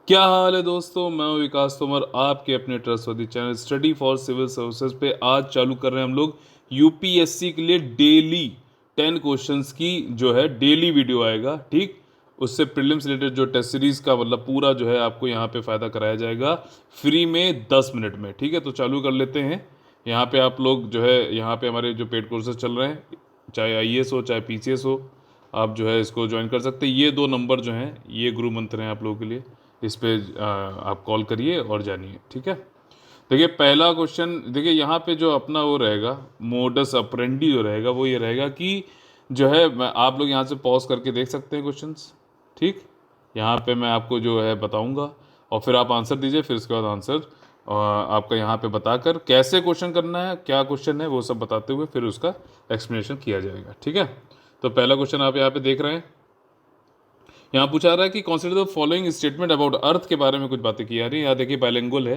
क्या हाल है दोस्तों। मैं हूं विकास तोमर, आपके अपने trustworthy channel study for civil services पे आज चालू कर रहे हैं हम लोग यूपीएससी के लिए डेली 10 क्वेश्चंस की जो है डेली वीडियो आएगा। ठीक, उससे प्रीलिम्स रिलेटेड जो टेस्ट सीरीज का मतलब पूरा जो है आपको यहाँ पे फ़ायदा कराया जाएगा फ्री में 10 मिनट में। ठीक है, तो चालू कर लेते हैं। यहाँ पे आप लोग जो है यहाँ पे हमारे जो पेड कोर्सेज चल रहे हैं, चाहे आईएएस हो चाहे पीसीएस हो, आप जो है इसको ज्वाइन कर सकते हैं। ये दो नंबर जो हैं ये गुरु मंत्र हैं आप लोगों के लिए। इस पे आप कॉल करिए और जानिए। ठीक है, देखिए पहला क्वेश्चन, देखिए यहाँ पे जो अपना वो रहेगा मोडस अप्रेंडी जो रहेगा वो ये रहेगा कि जो है आप लोग यहाँ से पॉज करके देख सकते हैं क्वेश्चंस। ठीक, यहाँ पे मैं आपको जो है बताऊंगा और फिर आप आंसर दीजिए। फिर उसके बाद आंसर आपका यहाँ पे बताकर कैसे क्वेश्चन करना है, क्या क्वेश्चन है, वो सब बताते हुए फिर उसका एक्सप्लेनेशन किया जाएगा। ठीक है, तो पहला क्वेश्चन आप यहाँ पे देख रहे हैं। यहाँ पूछा रहा है कि consider the following statement about earth के बारे में कुछ बातें की जा रही है। यहाँ देखिए बाइलिंगुअल है।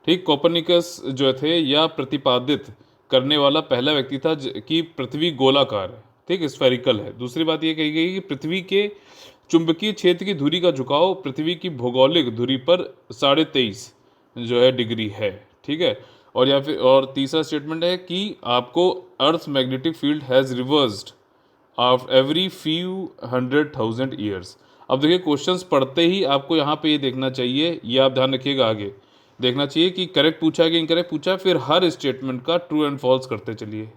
ठीक, कोपरनिकस जो थे या प्रतिपादित करने वाला पहला व्यक्ति था कि पृथ्वी गोलाकार है। ठीक, स्फेरिकल है। दूसरी बात ये कही गई कि पृथ्वी के चुंबकीय क्षेत्र की धुरी का झुकाव पृथ्वी की भौगोलिक धुरी पर 23.5 जो है डिग्री है। ठीक है, और या फिर और तीसरा स्टेटमेंट है कि आपको earth magnetic field has reversed of every few 100,000 years. अब देखिए क्वेश्चंस पढ़ते ही आपको यहाँ पे ये देखना चाहिए, ये आप ध्यान रखिएगा, आगे देखना चाहिए कि करेक्ट पूछा है कि इनकरेक्ट पूछा है। फिर हर स्टेटमेंट का ट्रू एंड फॉल्स करते चलिए,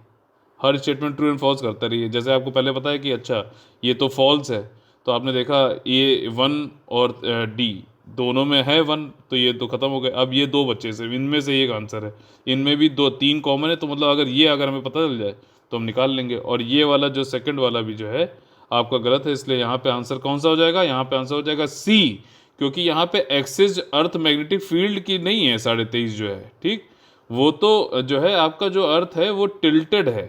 हर स्टेटमेंट ट्रू एंड फॉल्स करते रहिए। जैसे आपको पहले पता है कि अच्छा ये तो फॉल्स है, तो आपने देखा ये 1 और डी दोनों में है 1, तो ये तो खत्म हो गए। अब ये दो बच्चे से इनमें से एक आंसर है, इनमें भी दो तीन कॉमन है, तो मतलब अगर हमें पता चल जाए तो हम निकाल लेंगे। और ये वाला जो सेकंड वाला भी जो है आपका गलत है, इसलिए यहाँ पे आंसर कौन सा हो जाएगा, यहाँ पे आंसर हो जाएगा सी, क्योंकि यहाँ पे एक्सिस अर्थ मैग्नेटिक फील्ड की नहीं है 23.5 जो है। ठीक, वो तो जो है आपका जो अर्थ है वो टिल्टेड है।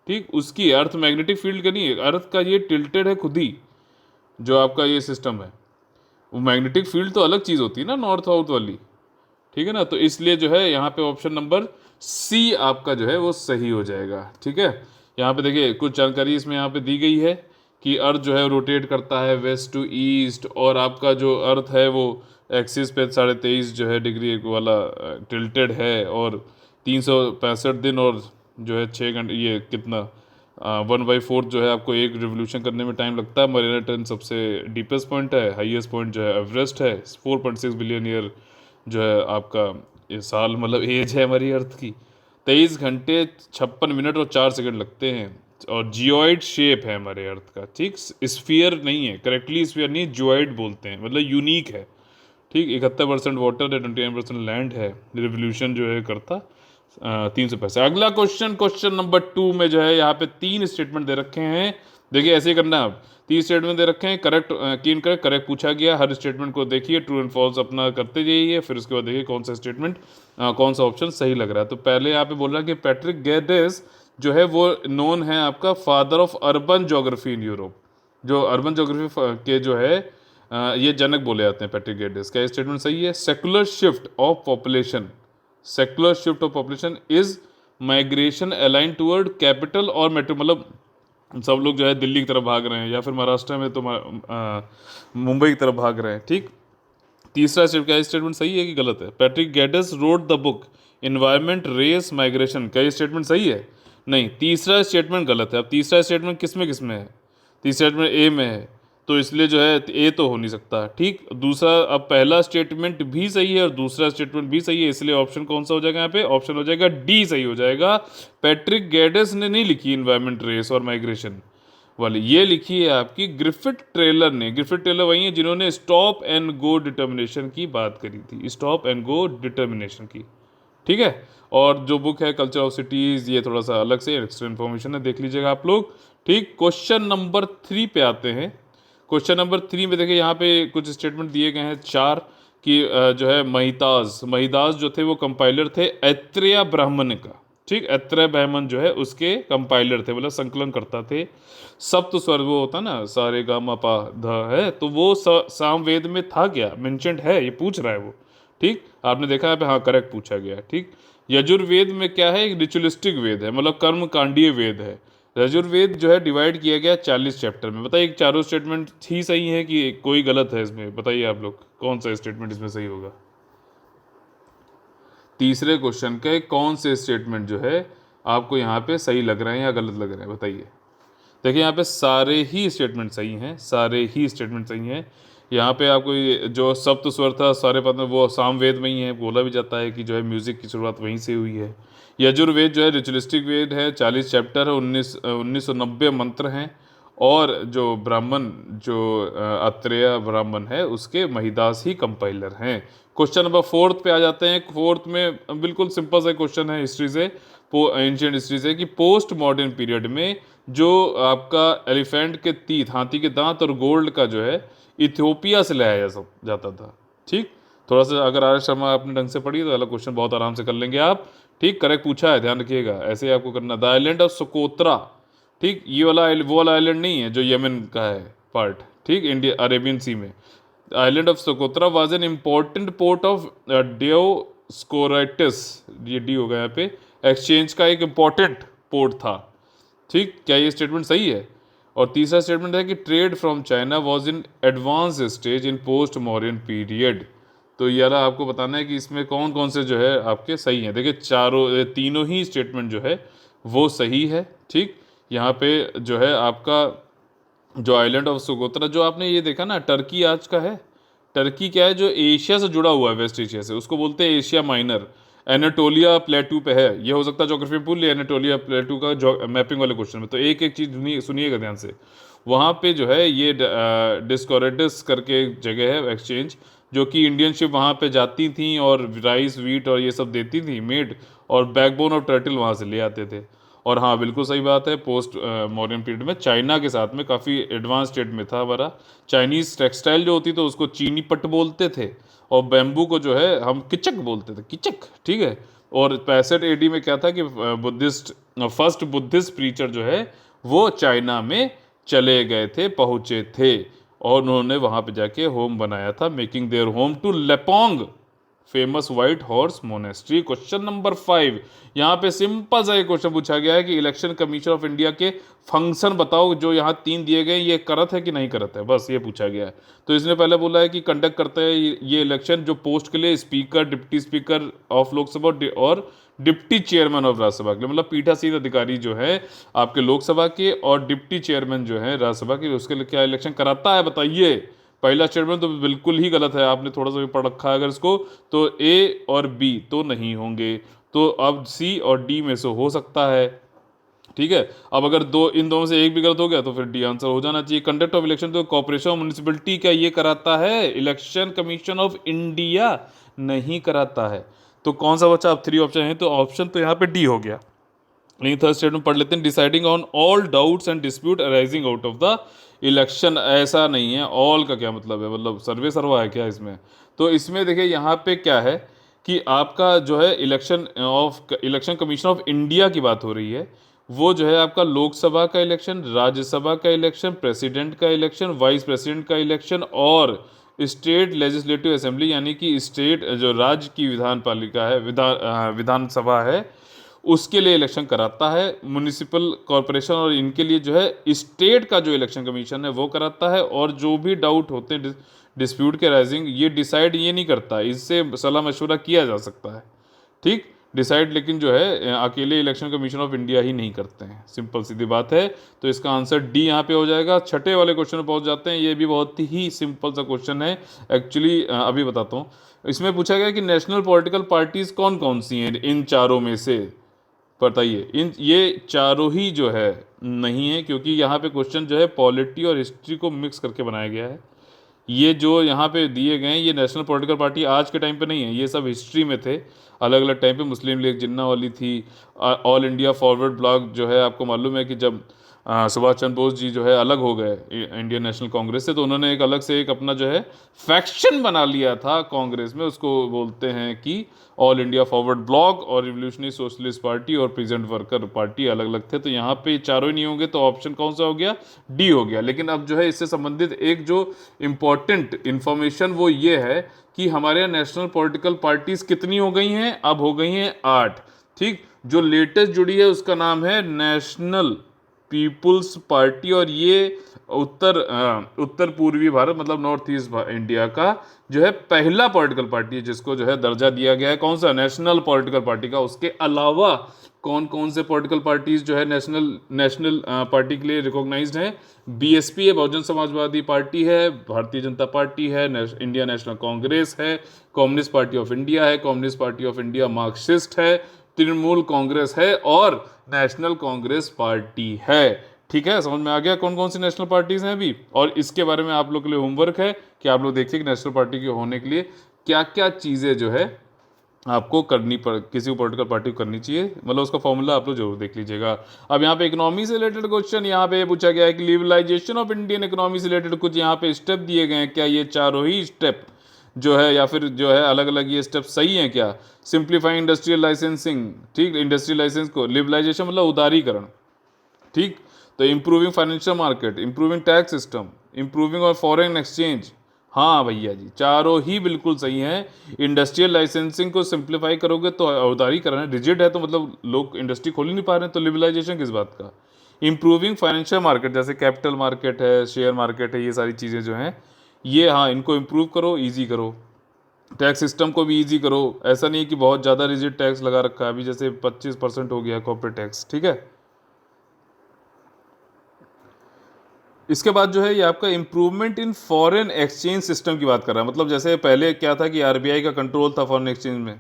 ठीक, उसकी अर्थ मैग्नेटिक फील्ड का नहीं है, अर्थ का ये टिल्टेड है खुद ही, जो आपका ये सिस्टम है। वो मैग्नेटिक फील्ड तो अलग चीज़ होती है ना, नॉर्थ साउथ वाली। ठीक है ना, तो इसलिए जो है यहाँ पे ऑप्शन नंबर सी आपका जो है वो सही हो जाएगा। ठीक है, यहाँ पे देखिए कुछ जानकारी इसमें यहाँ पे दी गई है कि अर्थ जो है रोटेट करता है वेस्ट टू ईस्ट, और आपका जो अर्थ है वो एक्सिस पे 23.5 जो है डिग्री वाला टिल्टेड है, और 365 दिन और जो है 6 घंटे, ये कितना 1/4 जो है आपको एक रिवोल्यूशन करने में टाइम लगता है। मरीना ट्रेंच सबसे डीपेस्ट पॉइंट है, हाईएस्ट पॉइंट जो है एवरेस्ट है। 4.6 बिलियन ईयर जो है आपका ये साल मतलब एज है हमारी अर्थ की। 23 घंटे 56 मिनट और 4 सेकंड लगते हैं, और जियोइड शेप है हमारे अर्थ का। ठीक, स्फीयर नहीं है, करेक्टली स्फीयर नहीं, जियोइड बोलते हैं, मतलब यूनिक है। ठीक, 71% वाटर है, 29% लैंड है। रिवोल्यूशन जो है करता 300 पैसे। अगला क्वेश्चन, क्वेश्चन नंबर 2 में जो है यहाँ पे 3 स्टेटमेंट दे रखे हैं। देखिए ऐसे ही करना है। अब 3 स्टेटमेंट दे रखे हैं, करेक्ट की इनकरेक्ट, करेक्ट पूछा गया। हर स्टेटमेंट को देखिए, ट्रू एंड फॉल्स अपना करते जाइए, फिर उसके बाद देखिए कौन सा स्टेटमेंट कौन सा ऑप्शन सही लग रहा है। तो पहले यहाँ पे बोल रहा है कि पैट्रिक गेडिस जो है वो नोन है आपका father of urban geography in Europe. जो अर्बन ज्योग्राफी के जो है ये जनक बोले जाते हैं पैट्रिक गेडिस। क्या स्टेटमेंट सही है? Secular shift of population, secular shift of population is migration align toward capital और मेट्रो, मतलब सब लोग जो है दिल्ली की तरफ भाग रहे हैं, या फिर महाराष्ट्र में तो मुंबई की तरफ भाग रहे हैं। ठीक, तीसरा स्टेट क्या स्टेटमेंट सही है कि गलत है? Patrick Geddes wrote the book environment race migration, क्या स्टेटमेंट सही है? नहीं, तीसरा स्टेटमेंट गलत है। अब तीसरा स्टेटमेंट किस में है? तीसरा स्टेटमेंट ए में है, तो इसलिए जो है ए तो हो नहीं सकता। ठीक, दूसरा, अब पहला स्टेटमेंट भी सही है और दूसरा स्टेटमेंट भी सही है, इसलिए ऑप्शन कौन सा हो जाएगा यहाँ पे? ऑप्शन हो जाएगा डी सही हो जाएगा। पैट्रिक गेडिस ने नहीं लिखी इन्वायरमेंट रेस और माइग्रेशन वाली, ये लिखी है आपकी ग्रिफिथ टेलर ने। ग्रिफिथ टेलर वही है जिन्होंने स्टॉप एंड गो डिटर्मिनेशन की बात करी थी, स्टॉप एंड गो डिटर्मिनेशन की। ठीक है, और जो बुक है कल्चर ऑफ सिटीज, ये थोड़ा सा अलग से एक्स्ट्रा इन्फॉर्मेशन है, देख लीजिएगा आप लोग। ठीक, क्वेश्चन नंबर 3 पे आते हैं। क्वेश्चन नंबर 3 में देखिए यहाँ पे कुछ स्टेटमेंट दिए गए हैं 4 कि जो है महिदास जो थे वो कंपाइलर थे ऐत्रेय ब्राह्मण का। ठीक, ऐत्रेय ब्राह्मण जो है उसके कंपाइलर थे, मतलब संकलन करता थे। सप्त स्वर वो होता ना, सारे गा मा पा ध है, तो वो सामवेद में था क्या, मेंशन्ड है, ये पूछ रहा है वो। ठीक, आपने देखा है, हाँ करेक्ट पूछा गया है। ठीक, यजुर्वेद में क्या है? एक रिचुअलिस्टिक वेद है, मतलब कर्म कांडीय वेद है। यजुर्वेद जो है डिवाइड किया गया 40 चैप्टर में। बताइए चारों स्टेटमेंट ही सही है कि कोई गलत है इसमें? बताइए आप लोग कौन सा स्टेटमेंट इसमें सही होगा। तीसरे क्वेश्चन के कौन से स्टेटमेंट जो है आपको यहाँ पे सही लग रहे हैं या गलत लग रहे हैं, बताइए। देखिए यहाँ पे सारे ही स्टेटमेंट सही हैं, सारे ही स्टेटमेंट सही हैं। यहाँ पे आपको जो सप्त स्वर था सारे पद में, वो सामवेद में ही है। बोला भी जाता है कि जो है म्यूजिक की शुरुआत वहीं से हुई है। यजुर्वेद जो है रिचुअलिस्टिक वेद है, 40 चैप्टर है, 1990 मंत्र हैं। और जो ब्राह्मण जो अत्रेय ब्राह्मण है उसके महिदास ही कंपाइलर हैं। क्वेश्चन नंबर 4 पे आ जाते हैं। 4 में बिल्कुल सिंपल सा क्वेश्चन है हिस्ट्री से, एंशियंट हिस्ट्री से, कि पोस्ट मॉडर्न पीरियड में जो आपका एलिफेंट के तीत, हाथी के दांत और गोल्ड का जो है इथियोपिया से लाया जाता था। ठीक, थोड़ा सा अगर आर शर्मा आपने ढंग से पढ़ी तो वाला क्वेश्चन बहुत आराम से कर लेंगे आप। ठीक, करेक्ट पूछा है, ध्यान रखिएगा, ऐसे ही आपको करना। द आइलैंड ऑफ सोकोत्रा, ठीक, ये वाला वो वाला आइलैंड नहीं है जो यमन का है पार्ट, ठीक, इंडिया अरेबियन सी में। Island of Socotra was an important port of Dioscorides, ये डी होगा यहाँ पे, एक्सचेंज का एक इम्पोर्टेंट पोर्ट था। ठीक, क्या ये स्टेटमेंट सही है? और तीसरा स्टेटमेंट है कि trade from China was in advance stage in post modern period. तो यार आपको बताना है कि इसमें कौन कौन से जो है आपके सही हैं। देखिए तीनों ही स्टेटमेंट जो है वो सही है। ठीक, यहाँ पे जो है आपका जो आइलैंड ऑफ सोकोत्रा, जो आपने ये देखा ना टर्की आज का है, टर्की क्या है जो एशिया से जुड़ा हुआ है, वेस्ट एशिया से, उसको बोलते हैं एशिया माइनर। एनाटोलिया प्लेटू पे है, ये हो सकता है ज्योग्राफी में भूल लिया एनाटोलिया प्लेटू का मैपिंग वाले क्वेश्चन में। तो एक एक चीज़ सुनिएगा ध्यान से। वहाँ पे जो है ये डिस्कोरेटिस करके एक जगह है एक्सचेंज, जो कि इंडियन शिप वहाँ पे जाती थी और राइस वीट और ये सब देती थी मेड, और बैकबोन ऑफ टर्टल वहाँ से ले आते थे। और हाँ बिल्कुल सही बात है, पोस्ट मॉडर्न पीरियड में चाइना के साथ में काफ़ी एडवांस स्टेट में था हमारा। चाइनीज़ टेक्सटाइल जो होती तो उसको चीनी पट बोलते थे, और बैम्बू को जो है हम किचक बोलते थे, किचक, ठीक है। और 65 AD में क्या था कि फर्स्ट बुद्धिस्ट प्रीचर जो है वो चाइना में चले गए थे, पहुँचे थे, और उन्होंने वहाँ पे जाके होम बनाया था, making their home to Lepong famous white horse monastery. Question number 5, यहाँ पे सिंपल सा एक क्वेश्चन पूछा गया है कि इलेक्शन कमीशन ऑफ इंडिया के फंक्शन बताओ, जो यहाँ 3 दिए गए, ये करत है कि नहीं करत है, बस ये पूछा गया है। तो इसने पहले बोला है कि कंडक्ट करता है ये इलेक्शन जो पोस्ट के लिए speaker, deputy speaker of Lok Sabha और डिप्टी चेयरमैन ऑफ राज्यसभा के लिए, मतलब पीठासीन अधिकारी जो है आपके लोकसभा के और डिप्टी चेयरमैन जो है राज्यसभा के, उसके लिए क्या इलेक्शन कराता है, बताइए। पहला स्टेटमेंट तो बिल्कुल ही गलत है, आपने थोड़ा सा भी पढ़ रखा है अगर इसको, तो ए और बी तो नहीं होंगे, तो अब सी और डी में से हो सकता है। ठीक है, अब अगर इन दोनों से एक भी गलत हो गया तो फिर डी आंसर हो जाना चाहिए। कंडक्ट ऑफ इलेक्शन तो कॉर्पोरेशन ऑफ म्यूनिसिपलिटी क्या ये कराता है? इलेक्शन कमीशन ऑफ इंडिया नहीं कराता है। तो कौन सा बचा? अब 3 ऑप्शन है, तो ऑप्शन तो यहाँ पे डी हो गया। लेकिन थर्ड स्टेटमेंट पढ़ लेते हैं, deciding on all doubts and dispute arising out of the election. ऐसा नहीं है, ऑल का क्या मतलब है, मतलब सर्वे सर्वा है क्या इसमें? तो इसमें देखिए यहाँ पे क्या है कि आपका जो है इलेक्शन कमीशन ऑफ इंडिया की बात हो रही है, वो जो है आपका लोकसभा का इलेक्शन, राज्यसभा का इलेक्शन, प्रेसिडेंट का इलेक्शन, वाइस प्रेसिडेंट का इलेक्शन, और स्टेट लेजिस्लेटिव असेंबली यानी कि स्टेट जो राज्य की विधानपालिका है, विधानसभा है, उसके लिए इलेक्शन कराता है। म्युनिसिपल कॉरपोरेशन और इनके लिए जो है स्टेट का जो इलेक्शन कमीशन है वो कराता है, और जो भी डाउट होते हैं डिस्प्यूट के राइजिंग, ये डिसाइड ये नहीं करता, इससे सलाह मशवरा किया जा सकता है। ठीक, डिसाइड लेकिन जो है अकेले इलेक्शन कमीशन ऑफ इंडिया ही नहीं करते हैं, सिंपल सीधी बात है। तो इसका आंसर डी यहाँ पे हो जाएगा। छठे वाले क्वेश्चन में पहुंच जाते हैं, ये भी बहुत ही सिंपल सा क्वेश्चन है एक्चुअली, अभी बताता हूँ। इसमें पूछा गया कि नेशनल पॉलिटिकल पार्टीज कौन कौन सी हैं इन चारों में से, बताइए। ये चारों ही जो है नहीं है, क्योंकि यहाँ पे क्वेश्चन जो है पॉलिटी और हिस्ट्री को मिक्स करके बनाया गया है। ये जो यहाँ पे दिए गए हैं ये नेशनल पॉलिटिकल पार्टी आज के टाइम पे नहीं है, ये सब हिस्ट्री में थे अलग अलग टाइम पे। मुस्लिम लीग जिन्ना वाली थी, ऑल इंडिया फॉरवर्ड ब्लॉक जो है, आपको मालूम है कि जब सुभाष चंद्र बोस जी जो है अलग हो गए इंडियन नेशनल कांग्रेस से, तो उन्होंने एक अलग से एक अपना जो है फैक्शन बना लिया था कांग्रेस में, उसको बोलते हैं कि ऑल इंडिया फॉरवर्ड ब्लॉक, और रिवोल्यूशनरी सोशलिस्ट पार्टी और प्रेजेंट वर्कर पार्टी अलग अलग थे। तो यहाँ पे चारों ही नहीं होंगे, तो ऑप्शन कौन सा हो गया? डी हो गया। लेकिन अब जो है इससे संबंधित एक जो इम्पॉर्टेंट इंफॉर्मेशन वो ये है कि हमारे यहाँ नेशनल पॉलिटिकल पार्टीज कितनी हो गई हैं? अब हो गई हैं 8। ठीक, जो लेटेस्ट जुड़ी है उसका नाम है नेशनल पीपुल्स पार्टी, और ये उत्तर पूर्वी भारत मतलब नॉर्थ ईस्ट इंडिया का जो है पहला पॉलिटिकल पार्टी है जिसको जो है दर्जा दिया गया है कौन सा, नेशनल पॉलिटिकल पार्टी का। उसके अलावा कौन कौन से पॉलिटिकल पार्टीज जो है नेशनल नेशनल पार्टी के लिए रिकॉग्नाइज्ड हैं? बीएसपी है, बहुजन समाजवादी पार्टी है, भारतीय जनता पार्टी है, इंडिया नेशनल कांग्रेस है, कम्युनिस्ट पार्टी ऑफ इंडिया है, communist party of India Marxist है, तृणमूल कांग्रेस है और नेशनल कांग्रेस पार्टी है। ठीक है, समझ में आ गया कौन कौन सी नेशनल पार्टीज हैं अभी। और इसके बारे में आप लोग के लिए होमवर्क है कि आप लोग देखिए कि नेशनल पार्टी के होने के लिए क्या क्या चीज़ें जो है आपको करनी पड़, किसी को पॉलिटिकल पार्टी को करनी चाहिए, मतलब उसका फॉर्मूला आप लोग जरूर देख लीजिएगा। अब यहाँ पे इकोनॉमी से रिलेटेड क्वेश्चन यहाँ पे पूछा गया है कि लिबरलाइजेशन ऑफ इंडियन इकोनॉमी से रिलेटेड कुछ यहाँ पे स्टेप दिए गए हैं, क्या ये चारों ही स्टेप जो है या फिर जो है अलग अलग ये स्टेप सही हैं क्या? सिंप्लीफाइंग इंडस्ट्रियल लाइसेंसिंग, ठीक, इंडस्ट्रियल लाइसेंस को, लिबरलाइजेशन मतलब उदारीकरण, ठीक, तो improving financial market, improving tax system, improving और फॉरेन एक्सचेंज। हाँ भैया जी, चारों ही बिल्कुल सही हैं। इंडस्ट्रियल लाइसेंसिंग को सिंप्लीफाई करोगे तो उदारीकरण है, रिजिड है तो मतलब लोग इंडस्ट्री खोल ही नहीं पा रहे हैं, तो लिबरलाइजेशन किस बात का? इंप्रूविंग फाइनेंशियल मार्केट जैसे कैपिटल मार्केट है, शेयर मार्केट है, ये सारी चीज़ें जो हैं ये, हाँ, इनको इम्प्रूव करो, ईजी करो। टैक्स सिस्टम को भी ईजी करो, ऐसा नहीं कि बहुत ज़्यादा रिजिड टैक्स लगा रखा है, अभी जैसे 25% हो गया कॉर्पोरेट टैक्स, ठीक है। इसके बाद जो है ये आपका improvement in foreign exchange system की बात कर रहा है, मतलब जैसे पहले क्या था कि आरबीआई का कंट्रोल था फॉरेन एक्सचेंज में,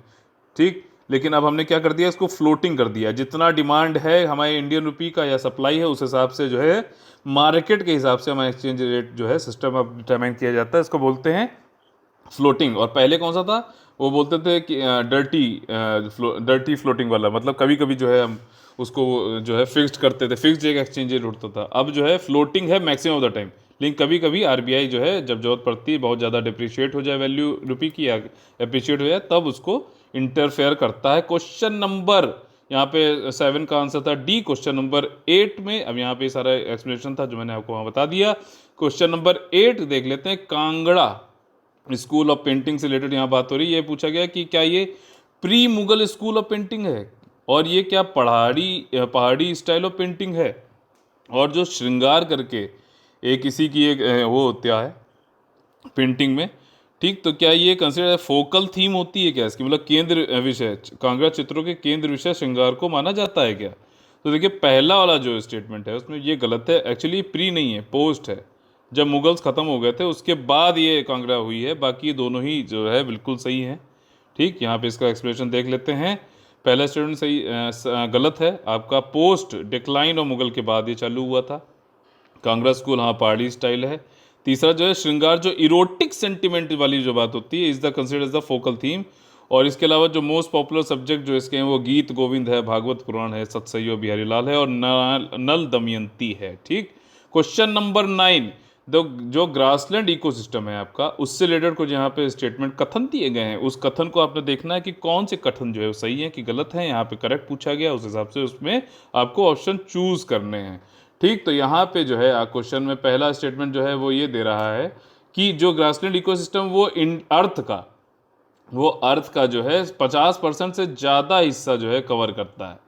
ठीक, लेकिन अब हमने क्या कर दिया, इसको फ्लोटिंग कर दिया। जितना डिमांड है हमारे इंडियन रुपी का या सप्लाई है उस हिसाब से जो है मार्केट के हिसाब से हमारा एक्सचेंज रेट जो है सिस्टम अब डिटरमाइन किया जाता है, इसको बोलते हैं फ्लोटिंग। और पहले कौन सा था, वो बोलते थे कि डर्टी फ्लोटिंग वाला, मतलब कभी कभी जो है हम उसको जो है फिक्स्ड करते थे, फिक्स्ड एक एक्सचेंज रेट उठता था। अब जो है फ्लोटिंग है मैक्सिमम ऑफ द टाइम, लेकिन कभी कभी आरबीआई जो है जब जरूरत पड़ती है, बहुत ज़्यादा डिप्रिशिएट हो जाए वैल्यू रुपी की या अप्रिशिएट हो जाए, तब उसको इंटरफेयर करता है। क्वेश्चन नंबर यहाँ पे 7 का आंसर था डी। क्वेश्चन नंबर 8 में, अब यहाँ पे सारा एक्सप्लेनेशन था जो मैंने आपको वहाँ बता दिया। क्वेश्चन नंबर 8 देख लेते हैं। कांगड़ा स्कूल ऑफ पेंटिंग से रिलेटेड यहाँ बात हो रही है। ये पूछा गया कि क्या ये pre Mughal school of painting है और ये क्या पहाड़ी स्टाइल ऑफ पेंटिंग है, और जो श्रृंगार करके एक किसी की एक वो होता है पेंटिंग में, ठीक, तो क्या ये कंसिडर फोकल थीम होती है क्या इसकी, मतलब केंद्र विषय, कांगड़ा चित्रों के केंद्र विषय श्रृंगार को माना जाता है क्या? तो देखिए पहला वाला जो स्टेटमेंट है उसमें ये गलत है, एक्चुअली प्री नहीं है, पोस्ट है। जब मुगल्स ख़त्म हो गए थे उसके बाद ये कांगड़ा हुई है, बाकी दोनों ही जो है बिल्कुल सही हैं। ठीक, यहाँ पे इसका एक्सप्लेनेशन देख लेते हैं। पहला स्टेटमेंट सही गलत है आपका, पोस्ट डिक्लाइन और मुगल के बाद ये चालू हुआ था। कांगड़ा स्कूल हाँ पहाड़ी स्टाइल है। तीसरा जो है श्रृंगार, जो इरोटिक सेंटिमेंट वाली जो बात होती है, is the consider the focal theme. और इसके अलावा जो मोस्ट पॉपुलर सब्जेक्ट जो इसके हैं वो गीत गोविंद है, भागवत पुराण है, सतसैयो बिहारी लाल है और नल दमयंती है। ठीक, क्वेश्चन नंबर 9, जो ग्रासलैंड इकोसिस्टम है आपका, उससे रिलेटेड कुछ यहाँ पे स्टेटमेंट कथन दिए गए हैं। उस कथन को आपने देखना है कि कौन से कथन जो है वो सही है कि गलत है। यहाँ पे करेक्ट पूछा गया, उस हिसाब से उसमें आपको ऑप्शन चूज करने हैं। ठीक, तो यहाँ पे जो है क्वेश्चन में पहला स्टेटमेंट जो है वो ये दे रहा है कि जो ग्रासलैंड इकोसिस्टम वो अर्थ का जो है 50% से ज़्यादा हिस्सा जो है कवर करता है।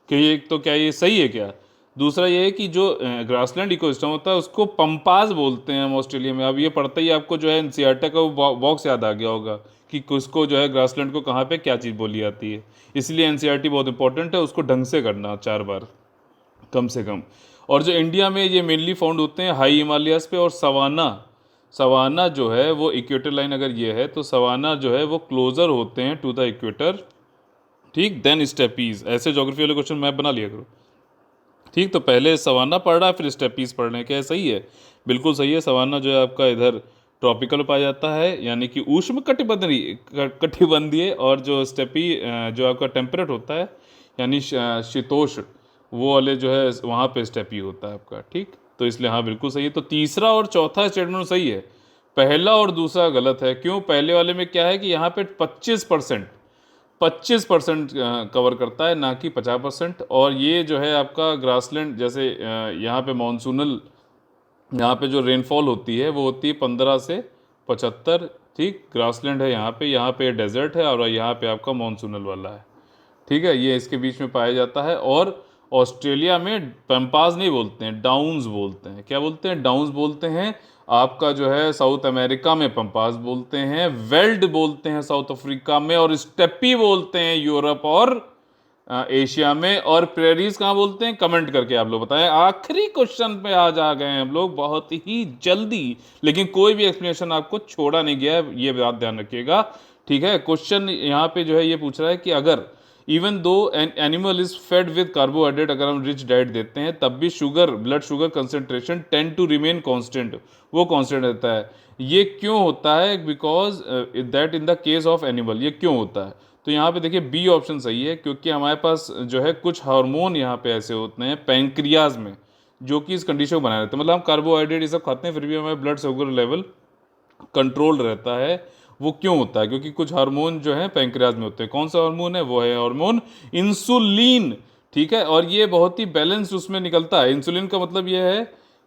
कि ये, तो क्या ये सही है क्या? दूसरा ये है कि जो ग्रासलैंड इकोसिस्टम होता है उसको पंपास बोलते हैं हम ऑस्ट्रेलिया में। अब ये पढ़ते ही आपको जो है एनसीईआरटी का वो बॉक्स याद आ गया होगा कि किसको जो है ग्रासलैंड को कहाँ पे क्या चीज़ बोली जाती है। इसलिए एनसीईआरटी बहुत इंपॉर्टेंट है, उसको ढंग से करना 4 बार कम से कम। और जो इंडिया में ये मेनली फाउंड होते हैं हाई हिमालयाज पे, और सवाना जो है वो इक्वेटर लाइन अगर ये है तो सवाना जो है वो क्लोजर होते हैं टू द इक्वेटर। ठीक, देन स्टेपीज। ऐसे ज्योग्राफी वाले क्वेश्चन मैप बना लिया करो। ठीक, तो पहले सवाना पढ़ रहा है फिर स्टेपीज पढ़ रहे हैं, क्या सही है? बिल्कुल सही है। सवाना जो है आपका इधर ट्रॉपिकल पाया जाता है, यानी कि उष्ण कटिबंधीय, और जो स्टेपी जो आपका टेम्परेट होता है यानी शीतोष्ण, वो वाले जो है वहाँ पे स्टेपी होता है आपका। ठीक, तो इसलिए हाँ बिल्कुल सही है। तो तीसरा और चौथा स्टेटमेंट सही है, पहला और दूसरा गलत है। क्यों? पहले वाले में क्या है कि यहाँ पे 25% कवर करता है, ना कि 50%। और ये जो है आपका ग्रासलैंड, जैसे यहाँ पे मानसूनल, यहाँ पे जो रेनफॉल होती है वो होती है 15 से 75। ठीक, ग्रासलैंड है यहाँ पे डेजर्ट है, और यहाँ पे आपका मानसूनल वाला है। ठीक है, ये इसके बीच में पाया जाता है। और ऑस्ट्रेलिया में पैम्पास नहीं बोलते हैं, डाउन्स बोलते हैं। क्या बोलते हैं? डाउन्स बोलते हैं। आपका जो है साउथ अमेरिका में पंपास बोलते हैं, वेल्ड बोलते हैं साउथ अफ्रीका में, और स्टेपी बोलते हैं यूरोप और एशिया में। और प्रेरीज कहाँ बोलते हैं? कमेंट करके आप लोग बताएं। आखिरी क्वेश्चन पे आज आ गए हैं हम लोग बहुत ही जल्दी, लेकिन कोई भी एक्सप्लेनेशन आपको छोड़ा नहीं गया है, ये बात ध्यान रखिएगा। ठीक है, क्वेश्चन यहाँ पे जो है ये पूछ रहा है कि अगर even though an animal is fed with carbohydrate, अगर हम रिच डाइट देते हैं तब भी sugar, blood sugar concentration tend to remain constant, वो कांस्टेंट रहता है। ये क्यों होता है? Because that in the case of animal, ये क्यों होता है? तो यहाँ पे देखिए बी ऑप्शन सही है, क्योंकि हमारे पास जो है कुछ हार्मोन यहाँ पे ऐसे होते हैं पैंक्रियाज में जो कि इस कंडीशन को बनाए रहते हैं। मतलब हम कार्बोहाइड्रेट ये सब खाते हैं फिर भी हमारे ब्लड शुगर लेवल कंट्रोल रहता है। वो क्यों होता है? क्योंकि कुछ हार्मोन जो है पैंक्रियाज में होते हैं। कौन सा हार्मोन है? वो है हार्मोन इंसुलिन। ठीक है, और ये बहुत ही बैलेंस उसमें निकलता है। इंसुलिन का मतलब ये है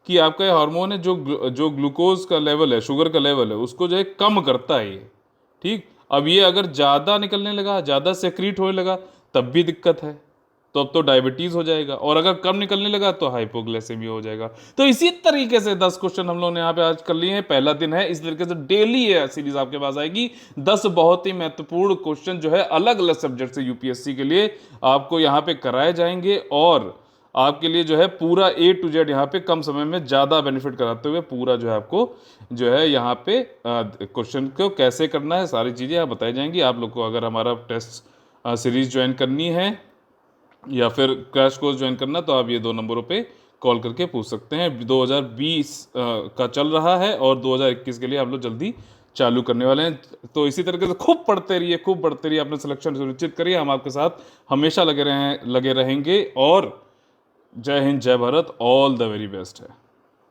कि आपका ये हार्मोन है जो ग्लूकोज का लेवल है, शुगर का लेवल है, उसको जो है कम करता है ये। ठीक, अब ये अगर ज़्यादा निकलने लगा, ज़्यादा सेक्रीट होने लगा, तब भी दिक्कत है। तो अब तो डायबिटीज हो जाएगा, और अगर कम निकलने लगा तो हाइपोग्लाइसेमिया हो जाएगा। तो इसी तरीके से 10 क्वेश्चन हम लोगों ने यहाँ पे आज कर लिए हैं। पहला दिन है, इस तरीके से डेली ये सीरीज आपके पास आएगी। 10 बहुत ही महत्वपूर्ण क्वेश्चन जो है अलग अलग सब्जेक्ट से यूपीएससी के लिए आपको यहाँ पे कराए जाएंगे, और आपके लिए जो है पूरा A to Z यहाँ पे कम समय में ज़्यादा बेनिफिट कराते हुए पूरा जो है आपको जो है यहाँ पे क्वेश्चन को कैसे करना है सारी चीज़ें यहाँ बताई जाएंगी। आप लोग को अगर हमारा टेस्ट सीरीज ज्वाइन करनी है या फिर क्रैश कोर्स ज्वाइन करना, तो आप ये 2 नंबरों पे कॉल करके पूछ सकते हैं। 2020 का चल रहा है और 2021 के लिए आप लोग जल्दी चालू करने वाले हैं। तो इसी तरीके से खूब पढ़ते रहिए, खूब पढ़ते रहिए, अपने सिलेक्शन सुनिश्चित करिए। हम आपके साथ हमेशा लगे रहेंगे। और जय हिंद, जय Bharat, all the very best है।